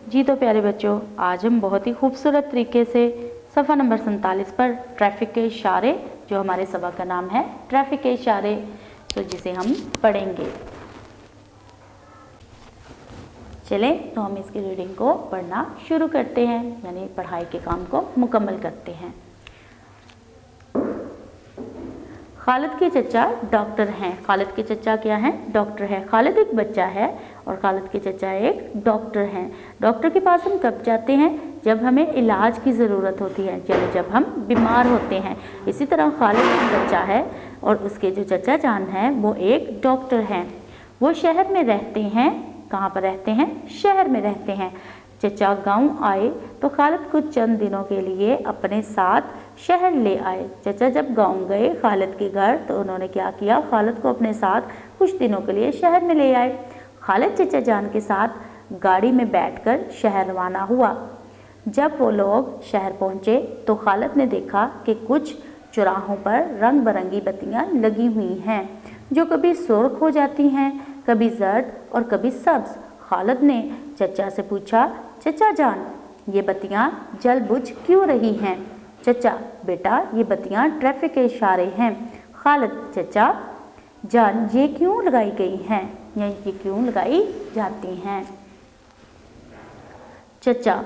जी तो प्यारे बच्चों, आज हम बहुत ही खूबसूरत तरीके से सफ़ा नंबर 47 पर ट्रैफिक के इशारे, जो हमारे सबक का नाम है ट्रैफिक के इशारे, तो जिसे हम पढ़ेंगे। चलें तो हम इसकी रीडिंग को पढ़ना शुरू करते हैं, यानी पढ़ाई के काम को मुकम्मल करते हैं। खालिद के चचा डॉक्टर हैं। खालिद के चचा क्या हैं? डॉक्टर हैं। खालिद एक बच्चा है और खालिद के चचा एक डॉक्टर हैं। डॉक्टर के पास हम कब जाते हैं? जब हमें इलाज की ज़रूरत होती है, यानी जब हम बीमार होते हैं। इसी तरह खालिद एक बच्चा है और उसके जो चचा जान हैं वो एक डॉक्टर हैं। वो शहर में रहते हैं। कहाँ पर रहते हैं? शहर में रहते हैं। चचा गांव आए तो खालिद कुछ चंद दिनों के लिए अपने साथ शहर ले आए। चचा जब गांव गए खालिद के घर, तो उन्होंने क्या किया? खालिद को अपने साथ कुछ दिनों के लिए शहर में ले आए। खालिद चचा जान के साथ गाड़ी में बैठकर शहर रवाना हुआ। जब वो लोग शहर पहुंचे तो खालिद ने देखा कि कुछ चौराहों पर रंग बिरंगी बत्तियां लगी हुई हैं, जो कभी सुर्ख हो जाती हैं, कभी जर्द और कभी सब्ज। खालिद ने चचा से पूछा, चचा जान, ये बत्तियां जल बुझ क्यों रही हैं? चचा, बेटा ये बत्तियां ट्रैफिक के इशारे हैं। खालिद, चचा जान, ये क्यों लगाई गई हैं या ये क्यों लगाई जाती हैं? चचा,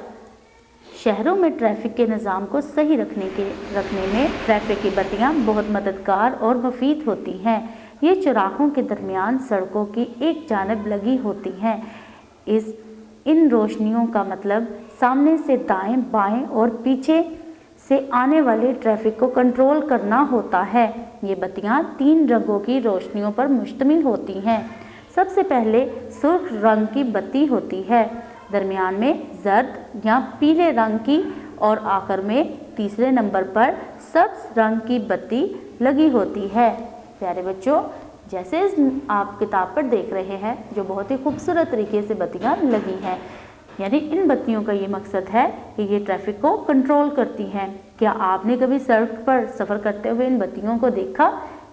शहरों में ट्रैफिक के निज़ाम को सही रखने में ट्रैफिक की बत्तियां बहुत मददगार और मुफीद होती हैं। ये चौराहों के दरमियान सड़कों की एक जानिब लगी होती हैं। इन रोशनियों का मतलब सामने से दाएं, बाएं और पीछे से आने वाले ट्रैफिक को कंट्रोल करना होता है। ये बत्तियां 3 रंगों की रोशनियों पर मुश्तमिल होती हैं। सबसे पहले सुर्ख रंग की बत्ती होती है, दरमियान में जर्द या पीले रंग की और आखिर में तीसरे नंबर पर सब्ज रंग की बत्ती लगी होती है। प्यारे बच्चों, जैसे आप किताब पर देख रहे हैं, जो बहुत ही खूबसूरत तरीके से बत्तियां लगी हैं, यानी इन बत्तियों का ये मकसद है कि ये ट्रैफिक को कंट्रोल करती हैं। क्या आपने कभी सड़क पर सफ़र करते हुए इन बत्तियों को देखा?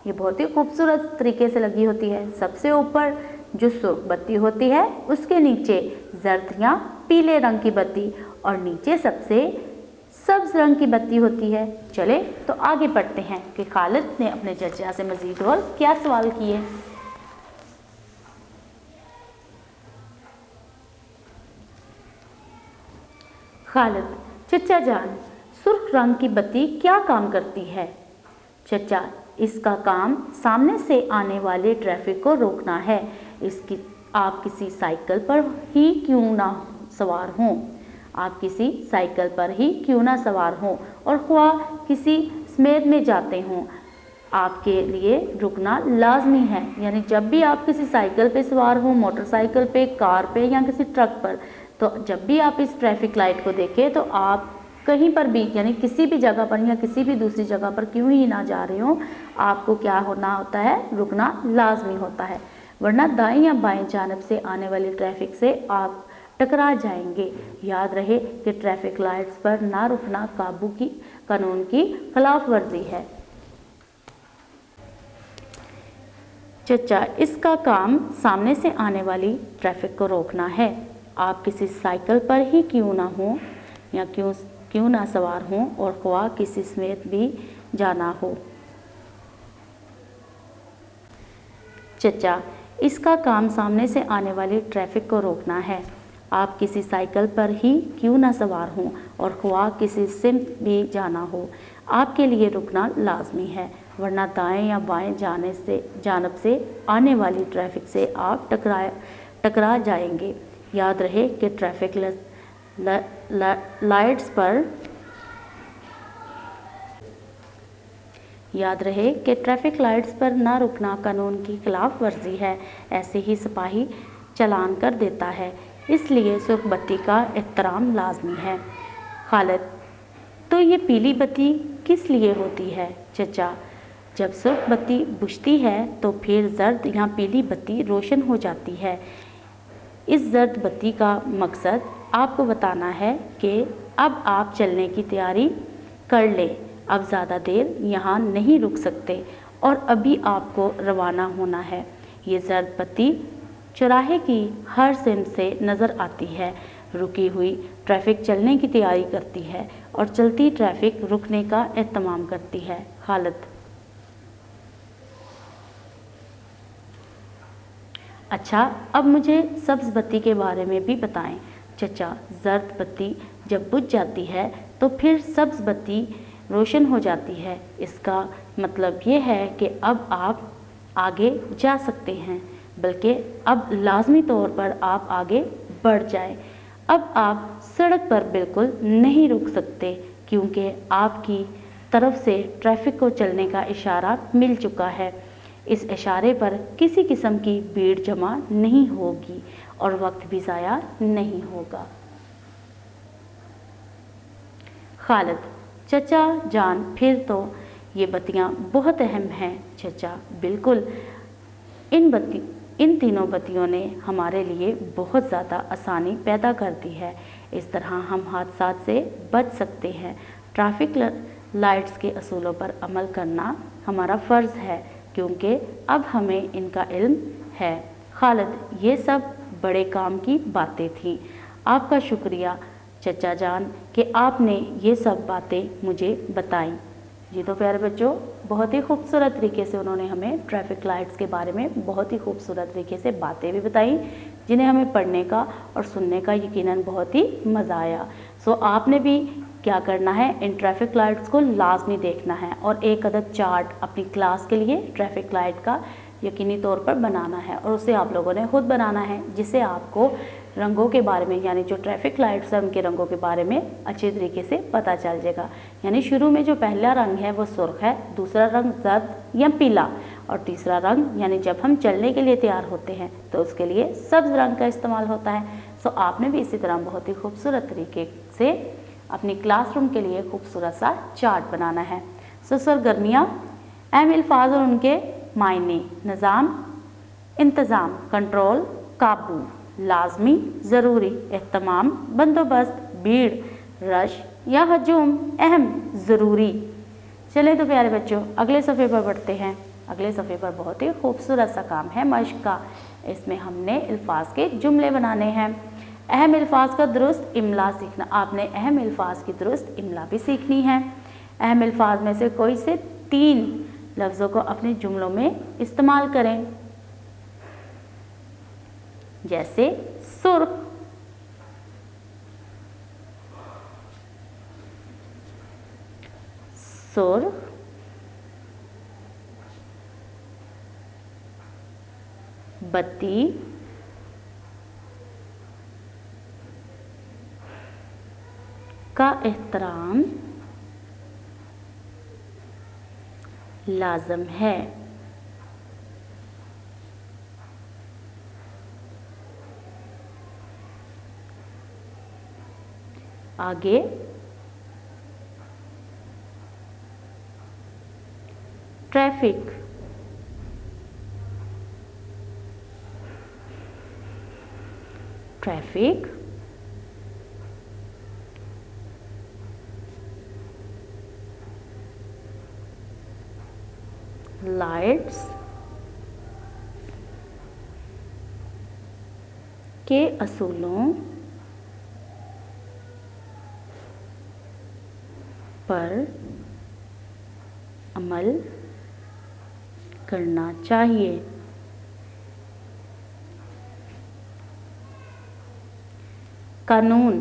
ये बहुत ही खूबसूरत तरीके से लगी होती है। सबसे ऊपर जो सुर्ख बत्ती होती है, उसके नीचे जर्द या पीले रंग की बत्ती और नीचे सबसे सब्ज रंग की बत्ती होती है। चले तो आगे पढ़ते हैं कि खालिद ने अपने चचा से मज़ीद और क्या सवाल किए। खालिद, चचा जान, सुर्ख रंग की बत्ती क्या काम करती है? चचा, इसका काम सामने से आने वाले ट्रैफिक को रोकना है। आप किसी साइकिल पर ही क्यों ना सवार हों, आप किसी साइकिल पर ही क्यों ना सवार हों और ख्वाह किसी स्मेर में जाते हों, आपके लिए रुकना लाजमी है। यानी जब भी आप किसी साइकिल पे सवार हों, मोटरसाइकिल पे, कार पे या किसी ट्रक पर, तो जब भी आप इस ट्रैफिक लाइट को देखें तो आप कहीं पर भी, यानी किसी भी जगह पर या किसी भी दूसरी जगह पर क्यों ही ना जा रहे हो, आपको क्या होना होता है? रुकना लाजमी होता है, वरना दाएं या बाएं जानिब से आने वाली ट्रैफिक से आप टकरा जाएंगे। याद रहे कि ट्रैफिक लाइट्स पर ना रुकना कानून की खिलाफ वर्जी है। चचा, इसका काम सामने से आने वाली ट्रैफिक को रोकना है। आप किसी साइकिल पर ही क्यों ना हो या क्यों ना सवार हों और ख्वाह किसी समेत भी जाना हो। चचा, इसका काम सामने से आने वाली ट्रैफिक को रोकना है। आप किसी साइकिल पर ही क्यों ना सवार हों और ख्वाह किसी सिमत भी जाना हो, आपके लिए रुकना लाजमी है, वरना दाएं या बाएं जानिब से आने वाली ट्रैफिक से आप टकरा जाएंगे। याद रहे कि ट्रैफिक लाइट्स पर ना रुकना कानून की खिलाफ वर्जी है। ऐसे ही सिपाही चालान कर देता है, इसलिए सुर्ख बत्ती का एहतराम लाजमी है। खालिद, तो ये पीली बत्ती किस लिए होती है? चचा, जब सुर्ख बत्ती बुझती है तो फिर जर्द या पीली बत्ती रोशन हो जाती है। इस जर्द बत्ती का मकसद आपको बताना है कि अब आप चलने की तैयारी कर लें, अब ज़्यादा देर यहाँ नहीं रुक सकते और अभी आपको रवाना होना है। ये जर्द बत्ती चौराहे की हर सिम से नज़र आती है। रुकी हुई ट्रैफिक चलने की तैयारी करती है और चलती ट्रैफिक रुकने का एहतमाम करती है। खालिद: अच्छा, अब मुझे सब्ज़ बत्ती के बारे में भी बताएं। चचा: जर्द बत्ती जब बुझ जाती है तो फिर सब्ज़ बत्ती रोशन हो जाती है। इसका मतलब ये है कि अब आप आगे जा सकते हैं, बल्कि अब लाजमी तौर पर आप आगे बढ़ जाएं। अब आप सड़क पर बिल्कुल नहीं रुक सकते क्योंकि आपकी तरफ से ट्रैफिक को चलने का इशारा मिल चुका है। इस इशारे पर किसी किस्म की भीड़ जमा नहीं होगी और वक्त भी ज़ाया नहीं होगा। खालिद: चचा जान, फिर तो ये बत्तियाँ बहुत अहम हैं। चचा: बिल्कुल, इन तीनों बत्तियों ने हमारे लिए बहुत ज़्यादा आसानी पैदा कर दी है। इस तरह हम हादसा से बच सकते हैं। ट्रैफिक लाइट्स के असूलों पर अमल करना हमारा फ़र्ज़ है क्योंकि अब हमें इनका इल्म है। खालिद: ये सब बड़े काम की बातें थीं। आपका शुक्रिया चचा जान कि आपने ये सब बातें मुझे बताई। जी तो प्यारे बच्चों, बहुत ही खूबसूरत तरीके से उन्होंने हमें ट्रैफिक लाइट्स के बारे में बहुत ही खूबसूरत तरीके से बातें भी बताई, जिन्हें हमें पढ़ने का और सुनने का यकीनन बहुत ही मज़ा आया। सो आपने भी क्या करना है, इन ट्रैफिक लाइट्स को लाजमी देखना है और एक अदद चार्ट अपनी क्लास के लिए ट्रैफिक लाइट का यकीनी तौर पर बनाना है और उसे आप लोगों ने खुद बनाना है, जिससे आपको रंगों के बारे में, यानी जो ट्रैफिक लाइट्स हैं उनके रंगों के बारे में अच्छे तरीके से पता चल जाएगा। यानी शुरू में जो पहला रंग है वो सुर्ख है, दूसरा रंग जर्द या पीला और तीसरा रंग यानी जब हम चलने के लिए तैयार होते हैं तो उसके लिए सब्ज़ रंग का इस्तेमाल होता है। सो आपने भी इसी तरह बहुत ही खूबसूरत तरीके से अपनी क्लासरूम के लिए खूबसूरत सा चार्ट बनाना है। सो सरगर्मियाँ, अहम अल्फाज और उनके मायने: निज़ाम, इंतज़ाम, कंट्रोल, काबू, लाजमी, ज़रूरी, एहतमाम, बंदोबस्त, भीड़, रश या हजूम, अहम, ज़रूरी। चलें तो प्यारे बच्चों, अगले सफ़े पर बढ़ते हैं। अगले सफ़े पर बहुत ही खूबसूरत सा काम है मश्क का। इसमें हमने अल्फाज के जुमले बनाने हैं। अहम अल्फाज का दुरुस्त इमला सीखना। आपने अहम अल्फाज की दुरुस्त इमला भी सीखनी है। अहम अल्फाज में से कोई से 3 लफ्ज़ों को अपने जुमलों में इस्तेमाल करें, जैसे सुर्ख, सुर्ख, बत्ती, का एहतराम लाज़िम है। आगे ट्रैफिक, ट्रैफिक, लाइट्स के असूलों पर अमल करना चाहिए। कानून,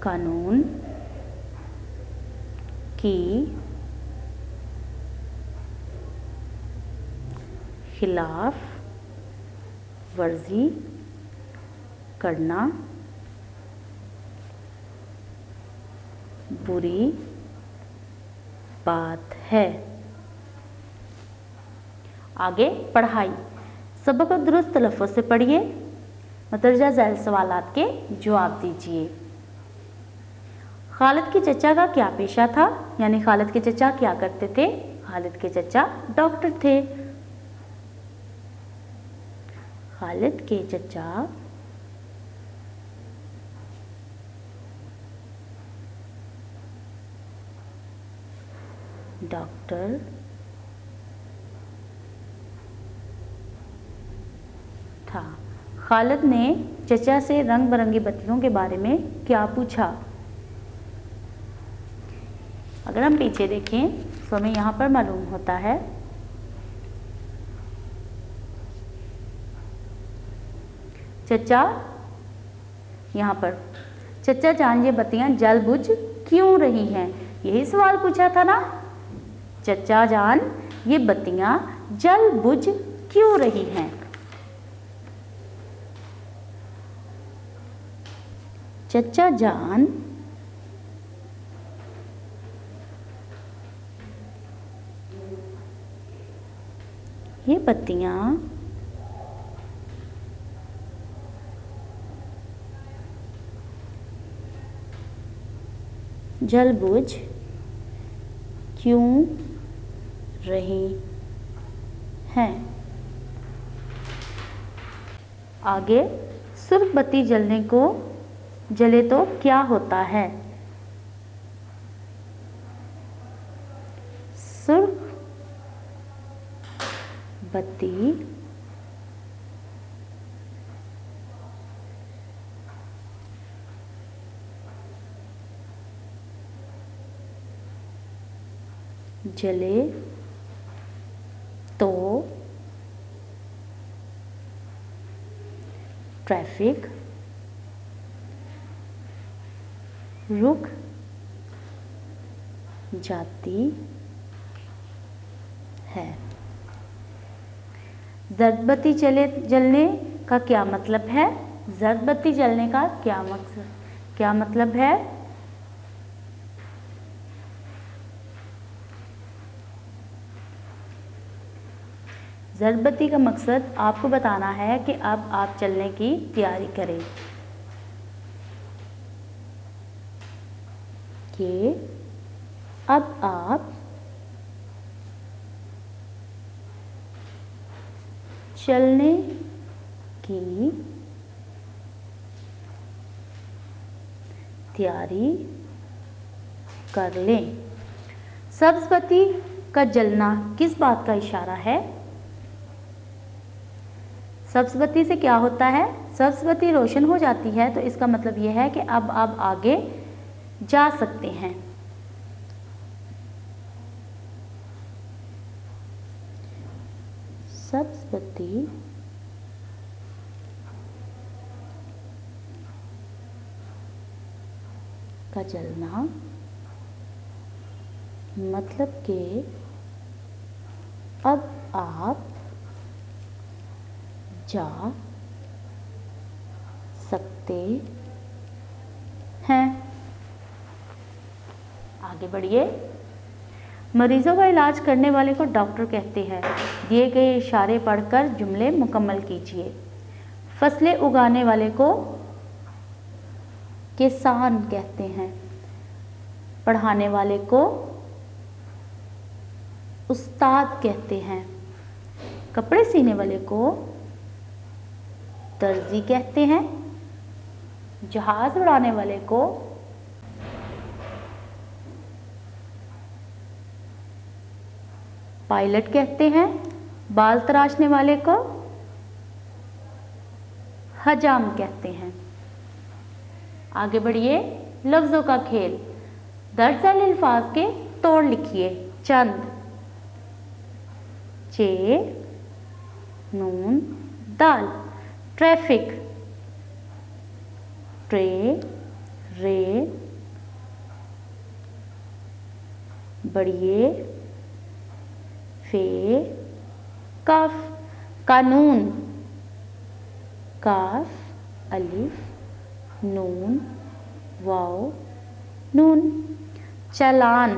कानून की खिलाफ वर्जी करना बुरी बात है। आगे पढ़ाई। सबक को दुरुस्त तलफ़्फ़ुज़ से पढ़िए, मतरजा झैल सवालात के जवाब दीजिए। खालिद के चचा का क्या पेशा था, यानी खालिद के चचा क्या करते थे? खालिद के चचा डॉक्टर थे। खालिद के चचा डॉक्टर था। खालिद ने चचा से रंग बिरंगी बत्तियों के बारे में क्या पूछा? अगर हम पीछे देखें तो हमें यहाँ पर मालूम होता है चचा, यहाँ पर चचा जान ये बत्तियां जल बुझ क्यों रही हैं? यही सवाल पूछा था ना। चचा जान ये बत्तियां जल बुझ क्यों रही हैं? चचा जान ये बत्तियां जल बुझ क्यों रही हैं? आगे सुर्ख बत्ती जले तो क्या होता है? सुर्ख बत्ती जले तो ट्रैफिक रुक जाती है। जर्द बत्ती जलने का क्या मतलब है? जर्द बत्ती जलने का क्या मतलब है? जर्द बत्ती का मकसद आपको बताना है कि अब आप चलने की तैयारी करें, कि अब आप चलने की तैयारी कर लें। सब्ज बत्ती का जलना किस बात का इशारा है? सब्ज बत्ती से क्या होता है? सब्ज बत्ती रोशन हो जाती है तो इसका मतलब यह है कि अब आप आगे जा सकते हैं। सब्ज बत्ती का जलना मतलब कि अब आप जा सकते हैं। आगे बढ़िए। मरीजों का इलाज करने वाले को डॉक्टर कहते हैं। दिए गए इशारे पढ़कर जुमले मुकम्मल कीजिए। फसलें उगाने वाले को किसान कहते हैं। पढ़ाने वाले को उस्ताद कहते हैं। कपड़े सीने वाले को दर्जी कहते हैं। जहाज उड़ाने वाले को पायलट कहते हैं। बाल तराशने वाले को हजाम कहते हैं। आगे बढ़िए। लफ्ज़ों का खेल। दरअसल अल्फाज के तोड़ लिखिए। चंद, चे, नून, दाल। ट्रैफिक, ट्रे, रे। बढ़िए, फे, काफ। कानून, काफ, अलिफ, नून, वाव, नून। चालान,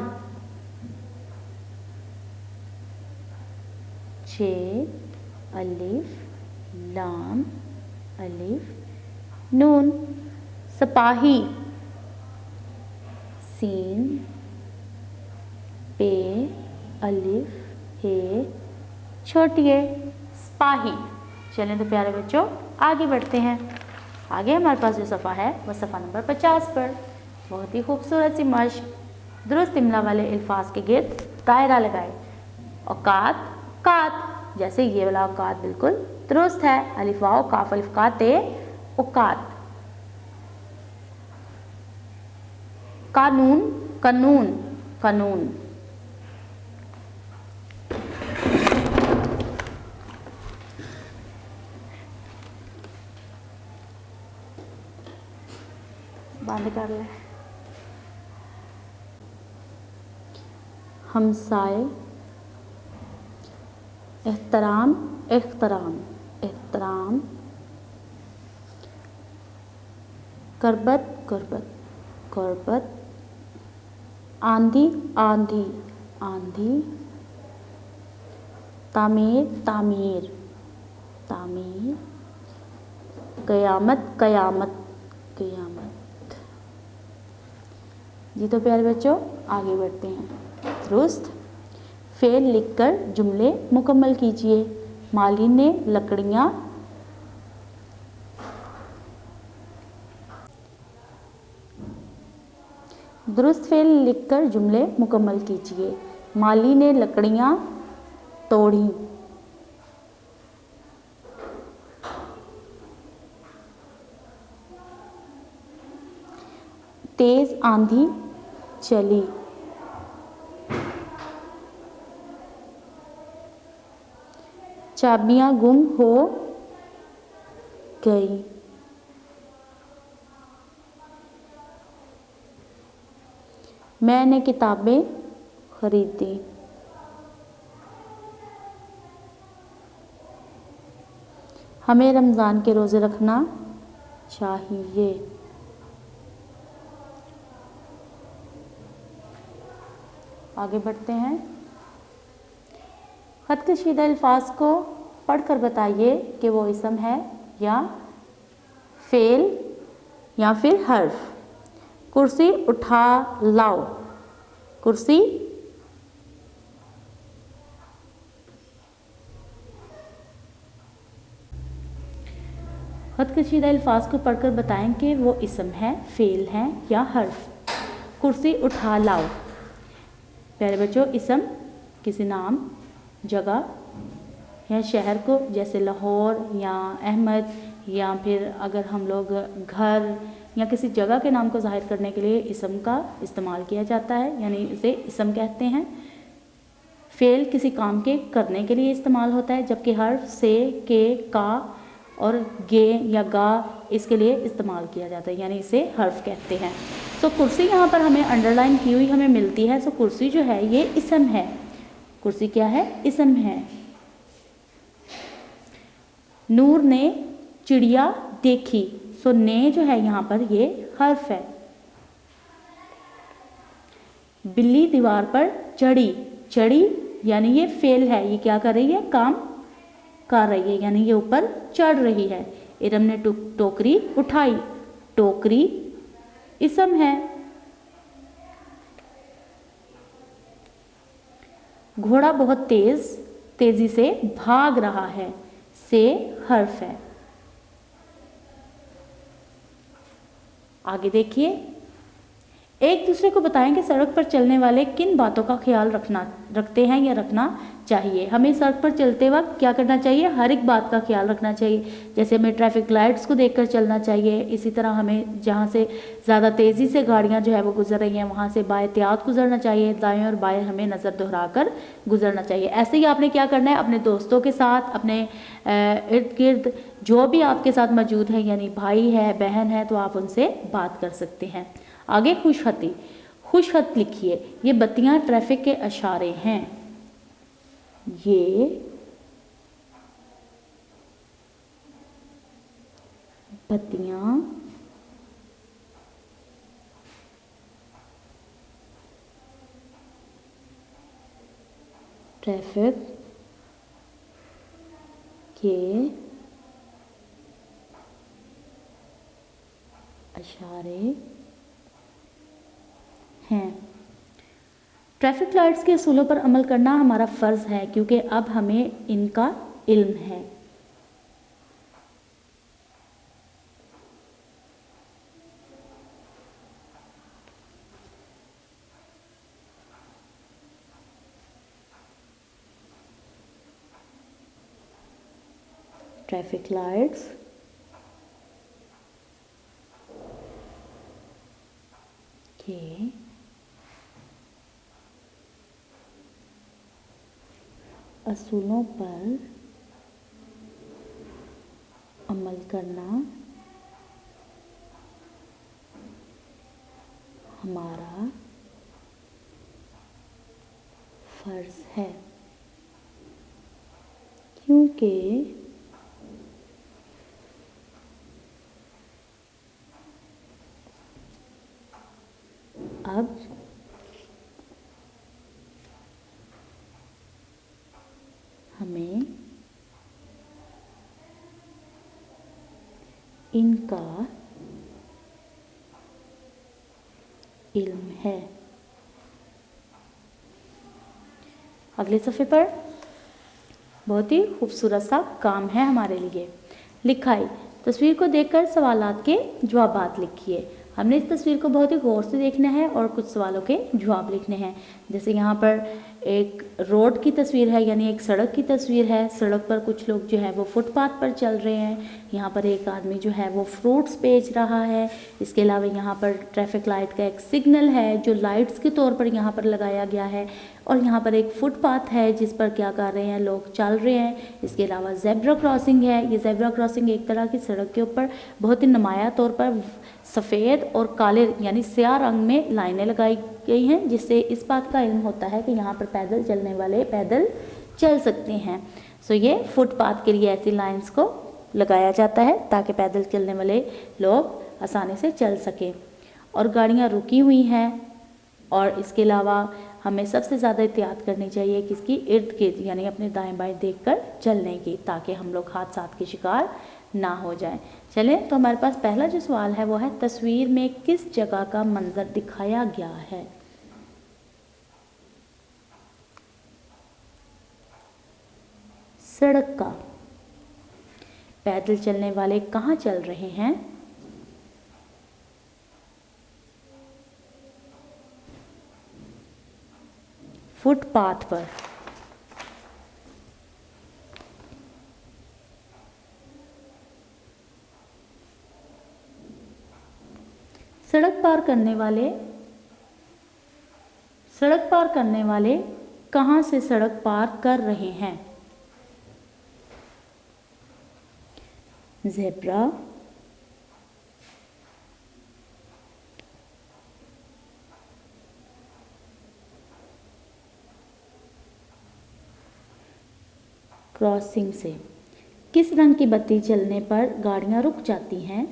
चे, अलिफ, लाम, अलिफ, नून। सिपाही, सीन, पे, अलिफ, हे, छोटी है, सिपाही। चलें तो प्यारे बच्चों आगे बढ़ते हैं। आगे हमारे पास जो सफ़ा है वह सफ़ा नंबर 50 पर बहुत ही खूबसूरत सी मश्क दुरुस्त इमला वाले अल्फाज के गिर्द दायरा लगाए। औकात, कात, जैसे ये वाला औकात बिल्कुल दुरुस्त है। अलिफ वाव काफ अलिफ का ते, औकात। कानून, कानून, कानून। बंद कर ले। हमसाए, एहतराम, एहतराम, एहतराम। करबत, करबत, करबत। आंधी, आंधी, आंधी। तामीर, तामीर, तामीर। कयामत, कयामत, कयामत। जी तो प्यारे बच्चों, आगे बढ़ते हैं। दुरुस्त। फेल लिखकर जुमले मुकम्मल कीजिए। माली ने लकड़ियाँ, दुरुस्त फेल लिखकर जुमले मुकम्मल कीजिए। माली ने लकड़ियाँ तोड़ी। तेज आंधी चली। चाबियां गुम हो गई। मैंने किताबें खरीदी। हमें रमज़ान के रोज़े रखना चाहिए। आगे बढ़ते हैं। खत कशीदा अल्फाज को पढ़कर बताइए कि वो इसम है या फेल या फिर हर्फ। कुर्सी उठा लाओ। कुर्सी, खत कशीदा अल्फाज को पढ़कर बताएं कि वो इसम है, फेल है या हर्फ। कुर्सी उठा लाओ। प्यारे बच्चों, इसम किसी नाम, जगह या शहर को, जैसे लाहौर या अहमद, या फिर अगर हम लोग घर या किसी जगह के नाम को ज़ाहिर करने के लिए इसम का इस्तेमाल किया जाता है, यानी इसे इसम कहते हैं। फेल किसी काम के करने के लिए इस्तेमाल होता है, जबकि हर्फ से, के, का और गे या गा इसके लिए इस्तेमाल किया जाता है, यानी इसे हर्फ कहते हैं। तो कुर्सी यहाँ पर हमें अंडरलाइन की हुई हमें मिलती है। सो कुर्सी जो है ये इसम है। कुर्सी क्या है? इसम है। नूर ने चिड़िया देखी। सो ने जो है यहाँ पर ये हर्फ है। बिल्ली दीवार पर चढ़ी। चढ़ी यानी ये फेल है, ये क्या कर रही है? काम कर रही है, यानी ये ऊपर चढ़ रही है। इरम ने टोकरी उठाई। टोकरी इसम है। घोड़ा बहुत तेजी से भाग रहा है। से हर्फ है। आगे देखिए, एक दूसरे को बताएं कि सड़क पर चलने वाले किन बातों का ख्याल रखते हैं या रखना चाहिए। हमें सड़क पर चलते वक्त क्या करना चाहिए? हर एक बात का ख्याल रखना चाहिए। जैसे हमें ट्रैफिक लाइट्स को देखकर चलना चाहिए। इसी तरह हमें जहाँ से ज़्यादा तेज़ी से गाड़ियाँ जो है वो गुजर रही हैं वहाँ से बाएहतियात गुजरना चाहिए। दाएं और बाएं हमें नज़र दोहरा कर गुजरना चाहिए। ऐसे ही आपने क्या करना है? अपने दोस्तों के साथ, अपने इर्द गिर्द जो भी आपके साथ मौजूद है, यानी भाई है, बहन है, तो आप उनसे बात कर सकते हैं। आगे खुशखती। खुशखत लिखिए। ये बत्तियां ट्रैफिक के इशारे हैं। ये बत्तियां ट्रैफिक के इशारे हैं। ट्रैफिक लाइट्स के असूलों पर अमल करना हमारा फ़र्ज़ है, क्योंकि अब हमें इनका इल्म है। ट्रैफिक लाइट्स के असूलों पर अमल करना हमारा फर्ज है, क्योंकि अब हमें इनका इल्म है। अगले सफ़े पर बहुत ही खूबसूरत सा काम है हमारे लिए। लिखाई, तस्वीर को देखकर सवालात के जवाबात लिखिए। हमने इस तस्वीर को बहुत ही गौर से देखना है और कुछ सवालों के जवाब लिखने हैं। जैसे यहाँ पर एक रोड की तस्वीर है, यानी एक सड़क की तस्वीर है। सड़क पर कुछ लोग जो है वो फुटपाथ पर चल रहे हैं। यहाँ पर एक आदमी जो है वो फ्रूट्स बेच रहा है। इसके अलावा यहाँ पर ट्रैफिक लाइट का एक सिग्नल है जो लाइट्स के तौर पर यहाँ पर लगाया गया है। और यहाँ पर एक फुटपाथ है जिस पर क्या कर रहे हैं, लोग चल रहे हैं। इसके अलावा ज़ेब्रा क्रॉसिंग है। ये ज़ेब्रा क्रॉसिंग एक तरह की सड़क के ऊपर बहुत ही नुमाया तौर पर सफ़ेद और काले यानी स्याह रंग में लाइनें लगाई गई हैं, जिससे इस बात का इल्म होता है कि यहाँ पर पैदल चलने वाले पैदल चल सकते हैं। सो ये फुटपाथ के लिए ऐसी लाइंस को लगाया जाता है ताकि पैदल चलने वाले लोग आसानी से चल सकें। और गाड़ियाँ रुकी हुई हैं। और इसके अलावा हमें सबसे ज़्यादा एहतियात करनी चाहिए किसकी, इर्द गिर्द यानी अपने दाएं बाएं देखकर चलने की, ताकि हम लोग हादसात के शिकार ना हो जाएं। चलें, तो हमारे पास पहला जो सवाल है वो है, तस्वीर में किस जगह का मंजर दिखाया गया है? सड़क का। पैदल चलने वाले कहाँ चल रहे हैं? फुटपाथ पर। सड़क पार करने वाले कहाँ से सड़क पार कर रहे हैं? ज़ेब्रा, क्रॉसिंग से। किस रंग की बत्ती जलने पर गाड़ियां रुक जाती हैं?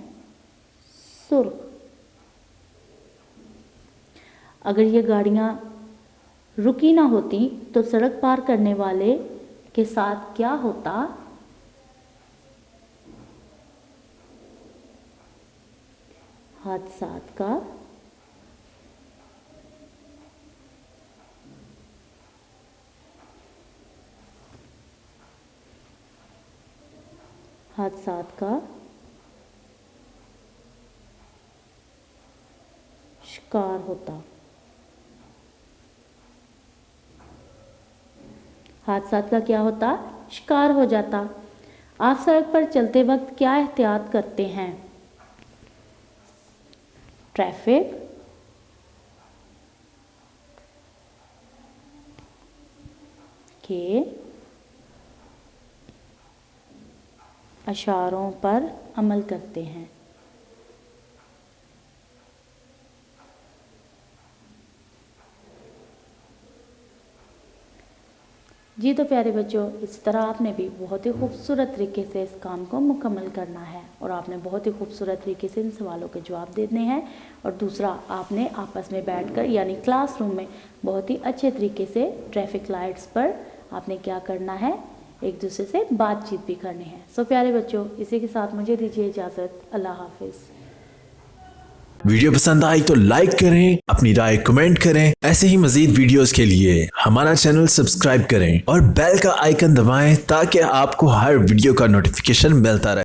सुर्ख। अगर ये गाड़ियां रुकी ना होती तो सड़क पार करने वाले के साथ क्या होता? हादसात का शिकार होता। हादसात का क्या होता? शिकार हो जाता। आप सड़क पर चलते वक्त क्या एहतियात करते हैं? ट्रैफिक के इशारों पर अमल करते हैं। जी तो प्यारे बच्चों, इस तरह आपने भी बहुत ही खूबसूरत तरीके से इस काम को मुकम्मल करना है और आपने बहुत ही खूबसूरत तरीके से इन सवालों के जवाब देने हैं। और दूसरा, आपने आपस में बैठकर यानी क्लासरूम में बहुत ही अच्छे तरीके से ट्रैफिक लाइट्स पर आपने क्या करना है, एक दूसरे से बातचीत भी करनी है। सो प्यारे बच्चों, इसी के साथ मुझे दीजिए इजाज़त। अल्लाह हाफिज़। वीडियो पसंद आई तो लाइक करें, अपनी राय कमेंट करें। ऐसे ही मजीद वीडियोस के लिए हमारा चैनल सब्सक्राइब करें और बेल का आइकन दबाएं ताकि आपको हर वीडियो का नोटिफिकेशन मिलता रहे।